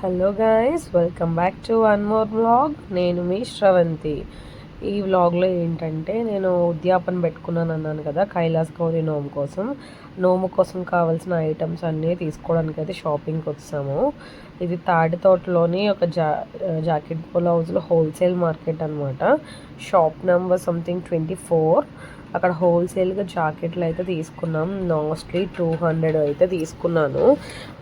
Hello guys, welcome back to one more vlog. నేను మీ శ్రవంతి. ఈ వ్లాగ్లో ఏంటంటే నేను ఉద్యాపన పెట్టుకున్నాను అన్నాను కదా, కైలాస్ గౌరి నోము కోసం కావాల్సిన ఐటమ్స్ అన్నీ తీసుకోవడానికి అయితే షాపింగ్కి వచ్చాము. ఇది తాడి తోటలోని ఒక జాకెట్ బ్లౌజ్లో హోల్సేల్ మార్కెట్ అనమాట. Shop number something 24. అక్కడ హోల్సేల్గా జాకెట్లు అయితే తీసుకున్నాం. మోస్ట్లీ 200 అయితే తీసుకున్నాను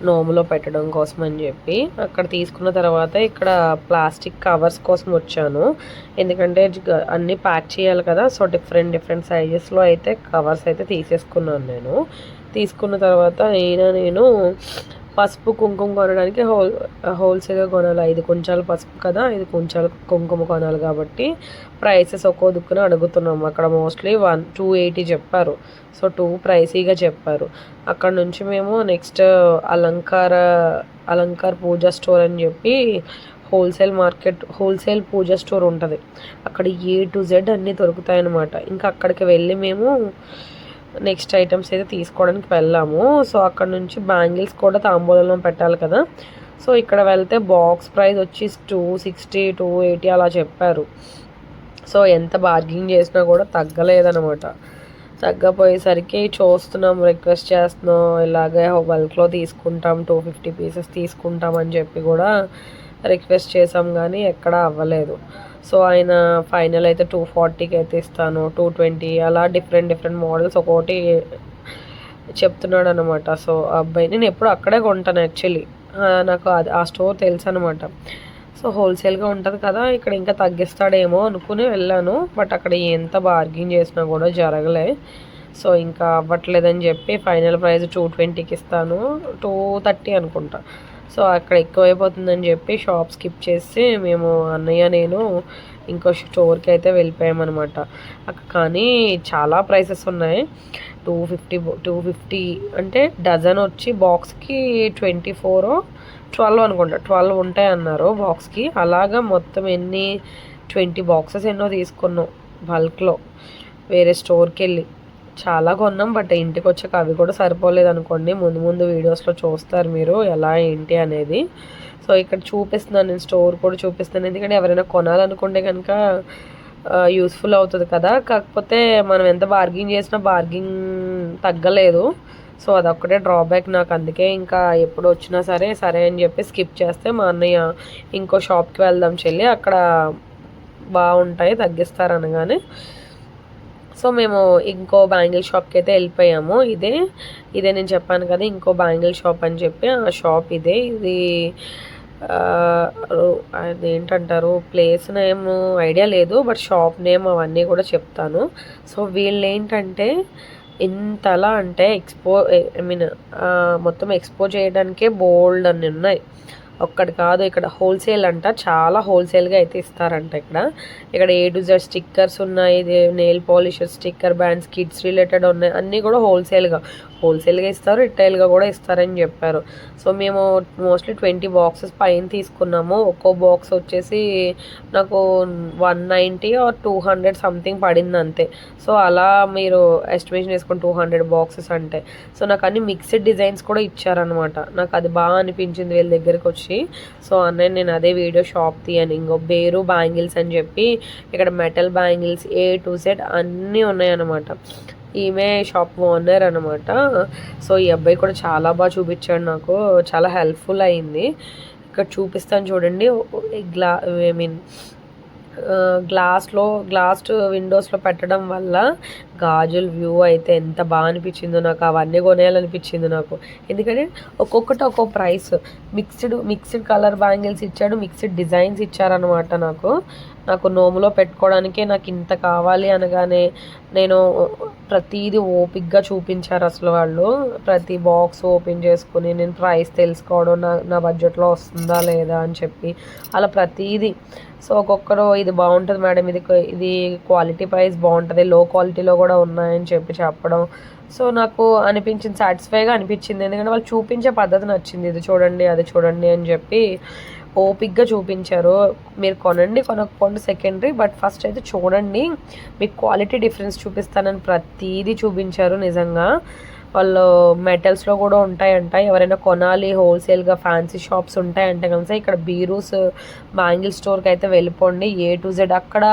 నోములో పెట్టడం కోసం అని చెప్పి. అక్కడ తీసుకున్న తర్వాత ఇక్కడ ప్లాస్టిక్ కవర్స్ కోసం వచ్చాను, ఎందుకంటే అన్నీ ప్యాక్ చేయాలి కదా. సో డిఫరెంట్ సైజెస్లో అయితే కవర్స్ అయితే తీసేసుకున్నాను. తీసుకున్న తర్వాత నేను పసుపు కుంకుమ కొనడానికి హోల్సేల్గా కొనాలి. 5 కుంచాల పసుపు కదా, 5 కుంచాల కుంకుమ కొనాలి కాబట్టి ప్రైసెస్ ఒక్కో దుక్కున అడుగుతున్నాము. అక్కడ మోస్ట్లీ 280 చెప్పారు. సో 2 ప్రైసీగా చెప్పారు. అక్కడ నుంచి మేము నెక్స్ట్ అలంకార్ పూజా స్టోర్ అని చెప్పి హోల్సేల్ పూజా స్టోర్ ఉంటుంది. అక్కడ A to Z అన్నీ దొరుకుతాయన్నమాట. ఇంకా అక్కడికి వెళ్ళి మేము నెక్స్ట్ ఐటమ్స్ అయితే తీసుకోవడానికి వెళ్ళాము. సో అక్కడ నుంచి బ్యాంగిల్స్ కూడా తాంబూలంలో పెట్టాలి కదా. సో ఇక్కడ వెళ్తే బాక్స్ ప్రైస్ వచ్చి 260 280 అలా చెప్పారు. సో ఎంత బార్గింగ్ చేసినా కూడా తగ్గలేదనమాట. తగ్గపోయేసరికి చూస్తున్నాం, రిక్వెస్ట్ చేస్తున్నాం, ఇలాగే బల్క్లో తీసుకుంటాం, 250 పీసెస్ తీసుకుంటాం అని చెప్పి కూడా రిక్వెస్ట్ చేసాం, కానీ ఎక్కడా అవ్వలేదు. సో ఆయన ఫైనల్ అయితే 240కి అయితే ఇస్తాను, 220 అలా డిఫరెంట్ మోడల్స్ ఒక్కోటి చెప్తున్నాడు అనమాట. సో అబ్బాయి నేను ఎప్పుడు అక్కడే కొంటాను యాక్చువల్లీ. నాకు ఆ స్టోర్ తెలుసు అనమాట. సో హోల్సేల్గా ఉంటుంది కదా, ఇక్కడ ఇంకా తగ్గిస్తాడేమో అనుకుని వెళ్ళాను. బట్ అక్కడ ఎంత బార్గింగ్ చేసినా కూడా జరగలే. సో ఇంకా అవ్వట్లేదని చెప్పి ఫైనల్ ప్రైస్ 220కి ఇస్తాను, 230 అనుకుంటా. సో అక్కడ ఎక్కువైపోతుందని చెప్పి షాప్ స్కిప్ చేసి మేము అన్నయ్య నేను ఇంకో స్టోర్కి అయితే వెళ్ళిపోయామన్నమాట. కానీ చాలా ప్రైసెస్ ఉన్నాయి. 250 అంటే డజన్ వచ్చి బాక్స్కి 24 12 అనుకుంటా, 12 ఉంటాయి అన్నారు బాక్స్కి. అలాగా మొత్తం 20 బాక్సెస్ ఎన్నో తీసుకున్నాం బల్క్లో వేరే స్టోర్కి వెళ్ళి. చాలా కొన్నాం, బట్ ఇంటికి వచ్చాక అవి కూడా సరిపోలేదు అనుకోండి. ముందు వీడియోస్లో చూస్తారు మీరు ఎలా ఏంటి అనేది. సో ఇక్కడ చూపిస్తున్నాను, నేను స్టోర్ కూడా చూపిస్తాను, ఎందుకంటే ఎవరైనా కొనాలనుకుంటే కనుక యూస్ఫుల్ అవుతుంది కదా. కాకపోతే మనం ఎంత బార్గింగ్ చేసినా బార్గింగ్ తగ్గలేదు. సో అదొక్కటే డ్రాబ్యాక్ నాకు. అందుకే ఇంకా ఎప్పుడు వచ్చినా సరే అని చెప్పి స్కిప్ చేస్తే మా అన్నయ్య ఇంకో షాప్కి వెళ్దాం చెల్లి, అక్కడ బాగుంటాయి తగ్గిస్తారు అనగానే సో మేము ఇంకో బ్యాంగిల్ షాప్కి అయితే వెళ్ళిపోయాము. ఇదే నేను చెప్పాను కదా ఇంకో బ్యాంగిల్ షాప్ అని చెప్పి, ఆ షాప్ ఇది అదేంటంటారు ప్లేస్ నేమ్ ఐడియా లేదు, బట్ షాప్ నేమ్ అవన్నీ కూడా చెప్తాను. సో వీళ్ళు ఏంటంటే ఇంతలా అంటే మొత్తం ఎక్స్పో చేయడానికే బోల్డ్ అన్ని ఉన్నాయి. ఒక్కటి కాదు, ఇక్కడ హోల్సేల్ అంట, చాలా హోల్సేల్గా అయితే ఇస్తారంట. ఇక్కడ A to Z స్టిక్కర్స్ ఉన్నాయి, nail polisher, sticker bands, kids related ఉన్నాయి, అన్నీ కూడా హోల్సేల్గా ఇస్తారు, రిటైల్గా కూడా ఇస్తారని చెప్పారు. సో మేము మోస్ట్లీ 20 బాక్సెస్ పైన తీసుకున్నాము. ఒక్కో బాక్స్ వచ్చేసి నాకు 190 or 200 సంథింగ్ పడింది అంతే. సో అలా మీరు ఎస్టిమేషన్ వేసుకుని 200 బాక్సెస్ అంటే. సో నాకు అన్ని మిక్స్డ్ డిజైన్స్ కూడా ఇచ్చారనమాట. నాకు అది బాగా అనిపించింది వీళ్ళ దగ్గరికి వచ్చి. సో అన్నయ్య నేను అదే వీడియో షాప్ తీయను. ఇంకో బేరు బ్యాంగిల్స్ అని చెప్పి ఇక్కడ metal bangles A to Z అన్నీ ఉన్నాయన్నమాట. ఈమె షాప్ ఓనర్ అనమాట. సో ఈ అబ్బాయి కూడా చాలా బాగా చూపించాడు, నాకు చాలా హెల్ప్ఫుల్ అయింది. ఇక్కడ చూపిస్తాను చూడండి. గ్లాస్ విండోస్లో పెట్టడం వల్ల గాజుల వ్యూ అయితే ఎంత బాగా అనిపించిందో నాకు. అవన్నీ కొనేయాలనిపించింది నాకు, ఎందుకంటే ఒక్కొక్కటి ఒక్కొక్క ప్రైస్. మిక్స్డ్ కలర్ బ్యాంగిల్స్ ఇచ్చాడు, మిక్స్డ్ డిజైన్స్ ఇచ్చారనమాట. నాకు నోములో పెట్టుకోవడానికే నాకు ఇంత కావాలి అనగానే నేను ప్రతిదీ ఓపిక్గా చూపించారు అసలు వాళ్ళు. ప్రతి బాక్స్ ఓపెన్ చేసుకుని నేను ప్రైస్ తెలుసుకోవడం, నా బడ్జెట్లో వస్తుందా లేదా అని చెప్పి అలా ప్రతిదీ. సో ఒక్కొక్కరు ఇది బాగుంటుంది మేడం, ఇది క్వాలిటీ ప్రైస్ బాగుంటుంది, లో క్వాలిటీలో కూడా ఉన్నాయని చెప్పడం. సో నాకు అనిపించింది, సాటిస్ఫైగా అనిపించింది, ఎందుకంటే వాళ్ళు చూపించే పద్ధతి నచ్చింది. ఇది చూడండి అది చూడండి అని చెప్పి ఓపిక్గా చూపించారు. మీరు కొనకపోండి సెకండరీ, బట్ ఫస్ట్ అయితే చూడండి, మీకు క్వాలిటీ డిఫరెన్స్ చూపిస్తానని ప్రతిదీ చూపించారు. నిజంగా వాళ్ళు మెటల్స్లో కూడా ఉంటాయంట. ఎవరైనా కొనాలి హోల్సేల్గా ఫ్యాన్సీ షాప్స్ ఉంటాయంటే కనుక ఇక్కడ బీరూస్ బ్యాంగిల్ స్టోర్కి అయితే వెళ్ళిపోండి. A to Z అక్కడ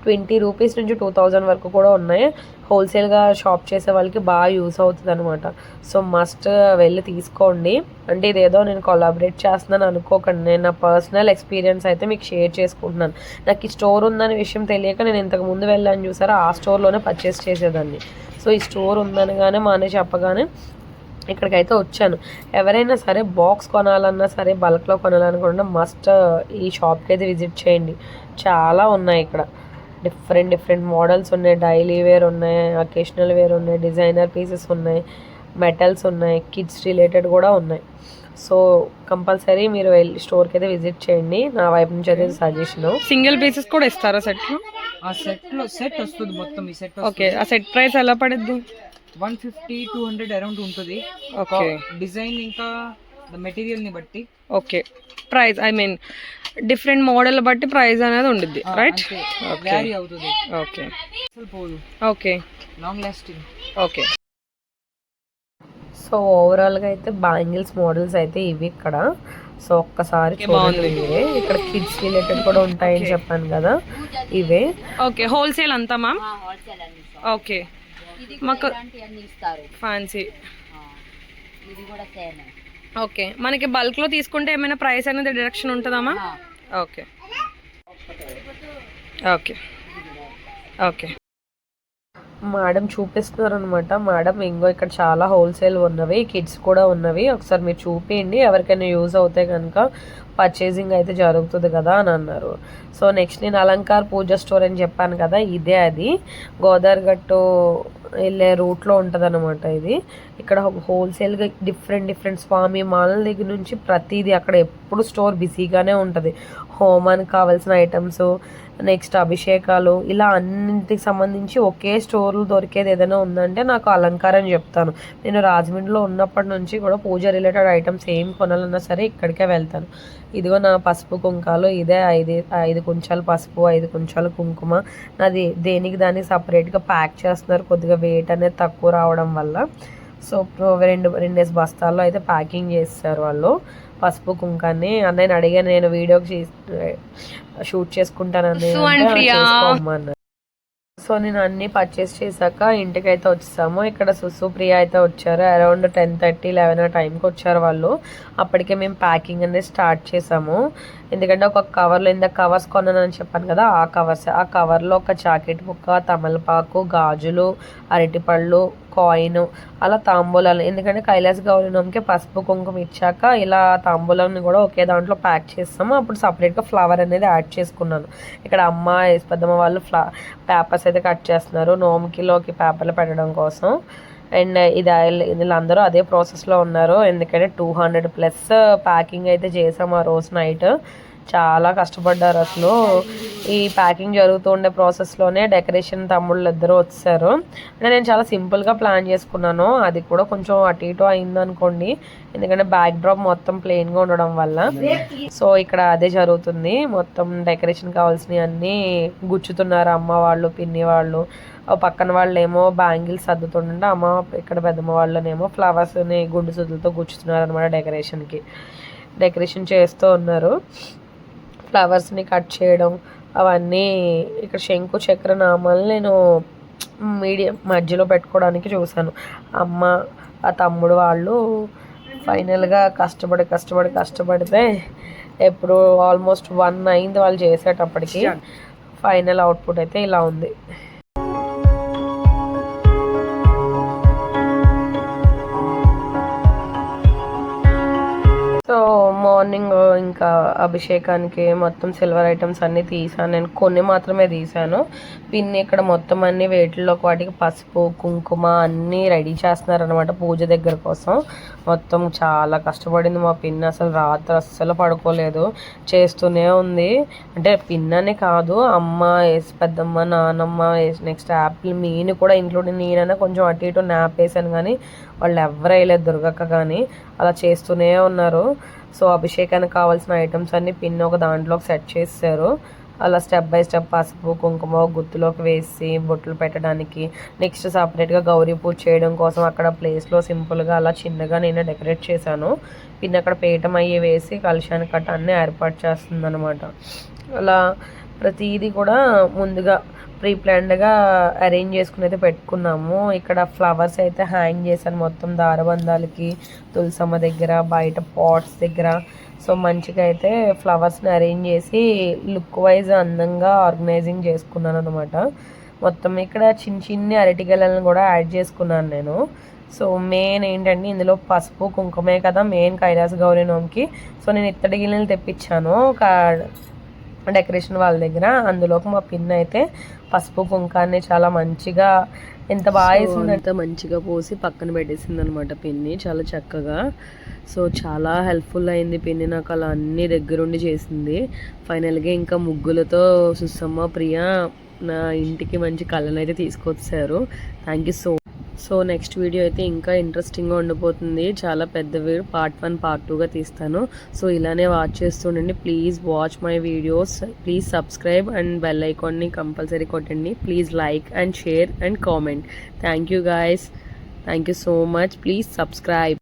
20 రూపీస్ నుంచి 2000 వరకు కూడా ఉన్నాయి. హోల్సేల్గా షాప్ చేసే వాళ్ళకి బాగా యూస్ అవుతుంది అనమాట. సో మస్ట్ వెళ్ళి తీసుకోండి. అంటే ఇదేదో నేను కొలాబరేట్ చేస్తున్నాను అనుకోకండి, నేను నా పర్సనల్ ఎక్స్పీరియన్స్ అయితే మీకు షేర్ చేసుకుంటున్నాను. నాకు ఈ స్టోర్ ఉందనే విషయం తెలియక నేను ఇంతకు ముందు వెళ్ళాను చూసారా, ఆ స్టోర్లోనే పర్చేస్ చేసేదాన్ని. సో ఈ స్టోర్ ఉందనగానే మా అన్నయ్య చెప్పగానే ఇక్కడికైతే వచ్చాను. ఎవరైనా సరే బాక్స్ కొనాలన్నా సరే, బల్క్లో కొనాలనుకున్నా మస్ట్ ఈ షాప్కి అయితే విజిట్ చేయండి. చాలా ఉన్నాయి ఇక్కడ, డిఫరెంట్ మోడల్స్ ఉన్నాయి. డైలీ వేర్ ఉన్నాయి, అకేషనల్ వేర్ ఉన్నాయి, డిజైనర్ పీసెస్ ఉన్నాయి, మెటల్స్ ఉన్నాయి, కిడ్స్ రిలేటెడ్ కూడా ఉన్నాయి. సో కంపల్సరీ మీరు వెళ్ళి స్టోర్కి అయితే విజిట్ చేయండి. నా వైపు నుంచి అయితే సజెషన్. సింగిల్ పీసెస్ కూడా ఇస్తారా సెట్లో? ఆ సెట్ వస్తుంది మొత్తం. ఈ సెట్ ఓకే. ఆ సెట్ ప్రైస్ ఎలా పడుద్ది? 150-200 అరౌండ్ ఉంటుంది. ఓకే. డిజైన్ ఇంకా మెటీరియల్ ని బట్టి okay price, I mean different model బట్టి ప్రైస్ అనేది ఉండిద్ది, రైట్? వ్యారీ అవుతుంది. ఓకే. పోదు. Okay. Long lasting. Okay. So ఓవరాల్గా అయితే బ్యాంగిల్స్ మోడల్స్ అయితే ఇవి ఇక్కడ. సో ఒక్కసారి చూడండి మీరే. ఇక్కడ కిడ్స్ రిలేటెడ్ కూడా ఉంటాయని చెప్పాను కదా, ఇవే. ఓకే. హోల్సేల్ అంతా మ్యామ్? ఓకే. మాకు ఫ్యాన్సీ. ఓకే. మనకి బల్క్లో తీసుకుంటే ఏమైనా ప్రైస్ అనేది డిడక్షన్ ఉంటుందమ్మా? ఓకే. ఓకే. ఓకే. మేడం చూపిస్తున్నారు అనమాట. మేడం ఇంకో ఇక్కడ చాలా హోల్సేల్ ఉన్నవి, కిడ్స్ కూడా ఉన్నవి, ఒకసారి మీరు చూపించండి, ఎవరికైనా యూజ్ అవుతే కనుక పర్చేసింగ్ అయితే జరుగుతుంది కదా అని అన్నారు. సో నెక్స్ట్ నేను అలంకార్ పూజ స్టోర్ అని చెప్పాను కదా, ఇదే అది గోదావరి గట్టు వెళ్ళే రూట్లో ఉంటుంది అనమాట. ఇది ఇక్కడ హోల్సేల్గా డిఫరెంట్ స్వామి మాలల దగ్గర నుంచి ప్రతిదీ అక్కడ ఎప్పుడు స్టోర్ బిజీగానే ఉంటుంది. హోమానికి కావాల్సిన ఐటమ్స్, నెక్స్ట్ అభిషేకాలు, ఇలా అన్నింటికి సంబంధించి ఒకే స్టోర్లు దొరికేది ఏదైనా ఉందంటే నాకు అలంకారం చెప్తాను. నేను రాజమండ్రిలో ఉన్నప్పటి నుంచి కూడా పూజ రిలేటెడ్ ఐటమ్స్ ఏం కొనాలన్నా సరే ఇక్కడికే వెళ్తాను. ఇదిగో నా పసుపు కుంకాలు, ఇదే 5 కుంచాలు పసుపు, 5 కుంచాలు కుంకుమ. నాది దేనికి దాన్ని సపరేట్గా ప్యాక్ చేస్తున్నారు, కొద్దిగా వెయిట్ అనేది తక్కువ రావడం వల్ల. సో రెండేసి బస్తాల్లో అయితే ప్యాకింగ్ చేస్తారు వాళ్ళు పసుపు కుంకాన్ని. అన్నయ్యని అడిగాను, నేను వీడియోకి షూట్ చేసుకుంటానని చేసుకోమన్నారు. సో నేను అన్నీ పర్చేస్ చేశాక ఇంటికైతే వచ్చేసాము. ఇక్కడ సుప్రియ అయితే వచ్చారు, అరౌండ్ 10:30-11 టైంకి వచ్చారు వాళ్ళు. అప్పటికే మేము ప్యాకింగ్ అనేది స్టార్ట్ చేసాము. ఎందుకంటే ఒక కవర్లో ఇందాక కవర్స్ కొన్నానని చెప్పాను కదా, ఆ కవర్లో ఒక జాకెట్ ముక్క, తమలపాకు, గాజులు, అరటిపళ్ళు, కాయిన్, అలా తాంబూలాలు. ఎందుకంటే కైలాస్ గౌరీనంకి పసుపు కుంకుమ ఇచ్చాక ఇలా తాంబూలాన్ని కూడా ఒకే దాంట్లో ప్యాక్ చేస్తాము. అప్పుడు సపరేట్గా ఫ్లవర్ అనేది యాడ్ చేసుకున్నాను. ఇక్కడ అమ్మ పెద్దమ్మ వాళ్ళు పేపర్స్ అయితే కట్ చేస్తున్నారు నోమికిలోకి పేపర్లు పెట్టడం కోసం. అండ్ వీళ్ళందరూ అదే ప్రాసెస్లో ఉన్నారు. ఎందుకంటే 200+ ప్యాకింగ్ అయితే చేసాము ఆ రోజు నైట్. చాలా కష్టపడ్డారు అసలు. ఈ ప్యాకింగ్ జరుగుతూ ఉండే ప్రాసెస్లోనే డెకరేషన్ తమ్ముళ్ళు ఇద్దరు వచ్చారు. అంటే నేను చాలా సింపుల్గా ప్లాన్ చేసుకున్నాను, అది కూడా కొంచెం అటు ఇటు అయిందనుకోండి, ఎందుకంటే బ్యాక్ డ్రాప్ మొత్తం ప్లెయిన్గా ఉండడం వల్ల. సో ఇక్కడ అదే జరుగుతుంది, మొత్తం డెకరేషన్ కావాల్సినవి అన్నీ గుచ్చుతున్నారు అమ్మ వాళ్ళు, పిన్ని వాళ్ళు. పక్కన వాళ్ళు ఏమో బ్యాంగిల్స్ సర్దుతుంటే అమ్మ ఇక్కడ పెద్దమ్మ వాళ్ళనేమో ఫ్లవర్స్ని గుండు సుద్దులతో గుచ్చుతున్నారు అనమాట. డెకరేషన్ చేస్తూ ఉన్నారు. ఫ్లవర్స్ని కట్ చేయడం అవన్నీ. ఇక్కడ శంకు చక్ర నామాలు నేను మీడియం మధ్యలో పెట్టుకోవడానికి చూశాను. అమ్మ ఆ తమ్ముడు వాళ్ళు ఫైనల్గా కష్టపడితే ఎప్పుడు ఆల్మోస్ట్ 1 అయింది వాళ్ళు చేసేటప్పటికి. ఫైనల్ అవుట్పుట్ అయితే ఇలా ఉంది. సో మార్నింగ్ ఇంకా అభిషేకానికి మొత్తం సిల్వర్ ఐటమ్స్ అన్నీ తీసాను. నేను కొన్ని మాత్రమే తీసాను. పిన్ని ఇక్కడ మొత్తం అన్ని వేటిల్లోకి వాటికి పసుపు కుంకుమ అన్నీ రెడీ చేస్తున్నారు అనమాట పూజ దగ్గర కోసం. మొత్తం చాలా కష్టపడింది మా పిన్ని, అసలు రాత్రి అస్సలు పడుకోలేదు, చేస్తూనే ఉంది. అంటే పిన్ననే కాదు, అమ్మ పెద్దమ్మ, నానమ్మ, నెక్స్ట్ యాపిల్, మీను కూడా ఇంక్లూడింగ్ నేనైనా కొంచెం అటు ఇటు నాప్ వేసాను, కానీ వాళ్ళు ఎవరు వేయలేదు దుర్గక్క, కానీ అలా చేస్తూనే ఉన్నారు. సో అభిషేకానికి కావాల్సిన ఐటమ్స్ అన్నీ పిన్ ఒక దాంట్లోకి సెట్ చేశారు. అలా స్టెప్ బై స్టెప్ పసుపు కుంకుమ గుత్తులోకి వేసి బొట్లు పెట్టడానికి, నెక్స్ట్ సపరేట్గా గౌరీ పూజ చేయడం కోసం అక్కడ ప్లేస్లో సింపుల్గా అలా చిన్నగా నేను డెకరేట్ చేశాను. పిన్ అక్కడ పీఠం అయ్యి వేసి కలశాన్ని కట్ట అన్నీ ఏర్పాటు చేస్తుంది అనమాట. అలా ప్రతిదీ కూడా ముందుగా ప్రీ ప్లాన్డ్గా అరేంజ్ చేసుకుని అయితే పెట్టుకున్నాము. ఇక్కడ ఫ్లవర్స్ అయితే హ్యాంగ్ చేశాను మొత్తం దారబంధాలకి, తులసమ్మ దగ్గర, బయట పాట్స్ దగ్గర. సో మంచిగా అయితే ఫ్లవర్స్ని అరేంజ్ చేసి లుక్ వైజ్ అందంగా ఆర్గనైజింగ్ చేసుకున్నాను అనమాట. మొత్తం ఇక్కడ చిన్న చిన్ని అరటిగెలను కూడా యాడ్ చేసుకున్నాను నేను. సో మెయిన్ ఏంటంటే ఇందులో పసుపు కుంకుమే కదా మెయిన్ కైలాస గౌరీ నోమ్కి. సో నేను ఇత్తడి గిన్నెలు తెప్పించాను డెకరేషన్ వాళ్ళ దగ్గర. అందులోకి మా పిన్ అయితే పసుపు కుంకాన్ని చాలా మంచిగా ఎంత బాగా వేసింది, అంత మంచిగా పోసి పక్కన పెట్టేసింది అనమాట పిన్ని చాలా చక్కగా. సో చాలా హెల్ప్ఫుల్ అయింది పిన్ని నాకు, అలా అన్ని దగ్గరుండి చేసింది. ఫైనల్గా ఇంకా ముగ్గులతో సుసమ్మ ప్రియ నా ఇంటికి మంచి కళను అయితే తీసుకొచ్చారు. Thank you so next video అయితే ఇంకా ఇంట్రెస్టింగ్గా ఉండిపోతుంది. చాలా పెద్ద వీడియో పార్ట్ 1 పార్ట్ 2గా తీస్తాను. సో ఇలానే వాచ్ చేస్తుండండి. Please watch my videos, please subscribe and bell ఐకాన్ని కంపల్సరీ కొట్టండి. Please like and share and comment. Thank you guys, thank you so much. Please subscribe.